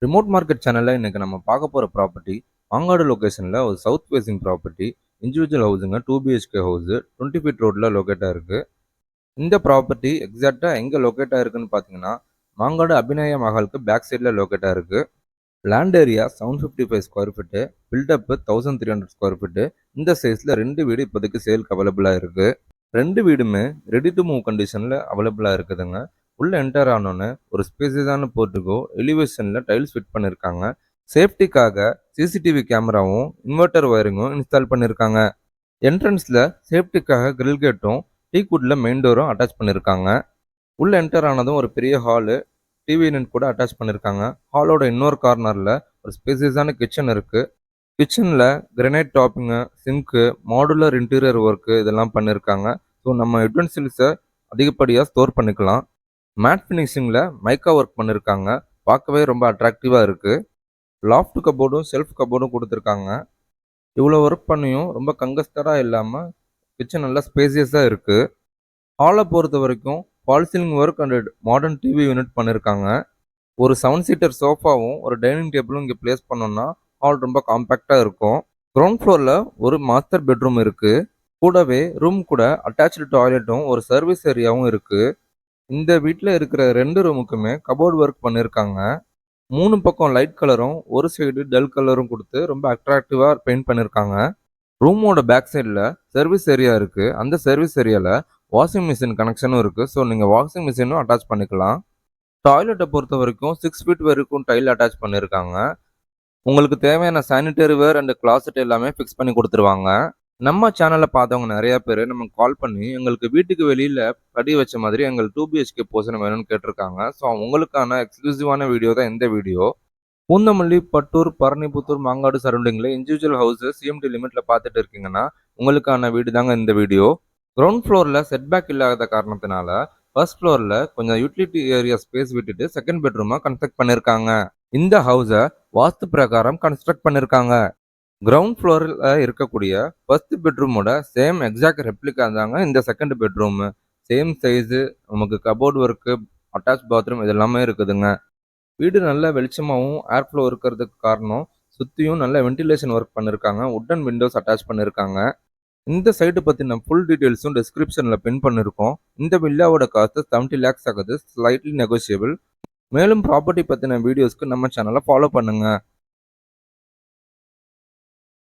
Remote market சேனல்ல இன்னைக்கு நம்ம பார்க்க போற ப்ராப்பர்ட்டி மாங்காடு லொகேஷன்ல ஒரு சவுத் ஃபேசிங் ப்ராப்பர்ட்டி. இண்டிவிஜுவல் ஹவுஸுங்க, 2 BHK ஹவுஸ், 20 ஃபீட் ரோட்ல லொகேட் ஆயிருக்கு. இந்த ப்ராப்பர்ட்டி எக்ஸாக்டா எங்க லொகேட் ஆயிருக்குன்னு பார்த்தீங்கன்னா, மாங்காடு அபிநய மஹாலுக்கு பேக் சைடில் லொகேட் ஆயிருக்கு. Land area 755 square feet, built up 1300 square feet. இந்த சைஸ்ல ரெண்டு வீடு இப்போதைக்கு சேலுக்கு அவைலபிளா இருக்கு. ரெண்டு வீடுமே ரெடி டு மூவ் கண்டிஷன்ல அவைலபிளா இருக்குதுங்க. உள்ள என்டர் ஆனோன்னு ஒரு ஸ்பேசியஸான போர்ட்டுக்கோ எலிவேஷன்ல டைல்ஸ் ஃபிட் பண்ணிருக்காங்க. சேஃப்டிக்காக சிசிடிவி கேமராவும் இன்வெர்டர் ஒயரிங்கும் இன்ஸ்டால் பண்ணிருக்காங்க. என்ட்ரன்ஸ்ல சேஃப்டிக்காக கிரில் கேட்டும் டீக்வுட்ல மெயின் டோரும் அட்டாச் பண்ணிருக்காங்க. உள்ள என்டர் ஆனதும் ஒரு பெரிய ஹாலு, டிவி யூனிட் கூட அட்டாச் பண்ணிருக்காங்க. ஹாலோட இன்னொரு கார்னர்ல ஒரு ஸ்பேசியஸான கிச்சன் இருக்கு. கிச்சன்ல கிரனைட் டாப்பிங்கு, சிங்க்கு, மாடுலர் இன்டீரியர் ஒர்க்கு இதெல்லாம் பண்ணிருக்காங்க. ஸோ நம்ம யுட்டென்சில்ஸை அதிகப்படியாக ஸ்டோர் பண்ணிக்கலாம். மேட் ஃபினிஷிங்கில் மைக்கா ஒர்க் பண்ணியிருக்காங்க. பார்க்கவே ரொம்ப அட்ராக்டிவாக இருக்குது. லாஃப்ட் கபோர்டும் செல்ஃப் கபோர்டும் கொடுத்துருக்காங்க. இவ்வளோ ஒர்க் பண்ணியும் ரொம்ப கங்கஸ்டடாக இல்லாமல் கிச்சன் நல்லா ஸ்பேசியஸாக இருக்குது. ஹாலை பொறுத்த வரைக்கும் fall ceiling work and modern TV unit பண்ணியிருக்காங்க. ஒரு 7 சீட்டர் சோஃபாவும் ஒரு டைனிங் டேபிளும் இங்கே பிளேஸ் பண்ணோம்னா ஹால் ரொம்ப காம்பேக்டாக இருக்கும். கிரவுண்ட் ஃப்ளோரில் ஒரு மாஸ்டர் பெட்ரூம் இருக்குது. கூடவே ரூம் கூட அட்டாச்சு டாய்லெட்டும் ஒரு சர்வீஸ் ஏரியாவும் இருக்குது. இந்த வீட்டில் இருக்கிற ரெண்டு ரூமுக்குமே கபோர்ட் ஒர்க் பண்ணியிருக்காங்க. 3 பக்கம் லைட் கலரும் ஒரு சைடு டல் கலரும் கொடுத்து ரொம்ப அட்ராக்டிவாக பெயிண்ட் பண்ணியிருக்காங்க. ரூமோட பேக் சைடில் சர்வீஸ் ஏரியா இருக்குது. அந்த சர்வீஸ் ஏரியாவில் வாஷிங் மிஷின் கனெக்ஷனும் இருக்குது. ஸோ நீங்கள் வாஷிங் மிஷினும் அட்டாச் பண்ணிக்கலாம். டாய்லெட்டை பொறுத்த வரைக்கும் 6 ஃபீட் வரைக்கும் டைல் அட்டாச் பண்ணியிருக்காங்க. உங்களுக்கு தேவையான சானிடரி வேர் அண்ட் கிளாசெட் எல்லாமே ஃபிக்ஸ் பண்ணி கொடுத்துருவாங்க. நம்ம சேனலை பார்த்தவங்க நிறைய பேர் நமக்கு கால் பண்ணி எங்களுக்கு வீட்டுக்கு வெளியில் படி வச்ச மாதிரி எங்களுக்கு 2 BHK போர்ஷன் வேணும்னு கேட்டிருக்காங்க. ஸோ உங்களுக்கான எக்ஸ்க்ளூசிவான வீடியோ தான் இந்த வீடியோ. பூந்தமல்லி, பட்டூர், பரணிபுத்தூர், மாங்காடு சரௌண்டிங்கில் இண்டிவிஜுவல் ஹவுஸ் சிஎம்டி லிமிட்டில் பார்த்துட்டு இருக்கீங்கன்னா உங்களுக்கான வீடு தாங்க இந்த வீடியோ. கிரவுண்ட் ஃப்ளோரில் செட்பேக் இல்லாத காரணத்தினால ஃபர்ஸ்ட் ஃப்ளோரில் கொஞ்சம் யூட்டிலிட்டி ஏரியா ஸ்பேஸ் விட்டுட்டு செகண்ட் பெட்ரூமாக கன்ஸ்ட்ரக்ட் பண்ணியிருக்காங்க. இந்த ஹவுஸை வாஸ்து பிரகாரம் கன்ஸ்ட்ரக்ட் பண்ணியிருக்காங்க. கிரவுண்ட் ஃப்ளோரில் இருக்கக்கூடிய ஃபர்ஸ்ட் பெட்ரூமோட சேம் எக்ஸாக்ட் ரெப்ளிகா தாங்க இந்த செகண்ட் பெட்ரூமு. சேம் சைஸு, நமக்கு கபோர்டு ஒர்க்கு, அட்டாச் பாத்ரூம் இது எல்லாமே இருக்குதுங்க. வீடு நல்ல வெளிச்சமாகவும் ஏர் ஃப்ளோ இருக்கிறதுக்கு காரணம் சுற்றியும் நல்ல வென்டிலேஷன் ஒர்க் பண்ணியிருக்காங்க. உட்டன் விண்டோஸ் அட்டாச் பண்ணியிருக்காங்க. இந்த சைட்டு பற்றின ஃபுல் டீட்டெயில்ஸும் டிஸ்கிரிப்ஷனில் பின் பண்ணியிருக்கோம். இந்த வில்லாவோட காஸ்ட்டு 70 lakhs ஆகுது, ஸ்லைட்லி நெகோஷியபிள். மேலும் ப்ராப்பர்ட்டி பற்றின வீடியோஸ்க்கு நம்ம சேனலை ஃபாலோ பண்ணுங்கள்.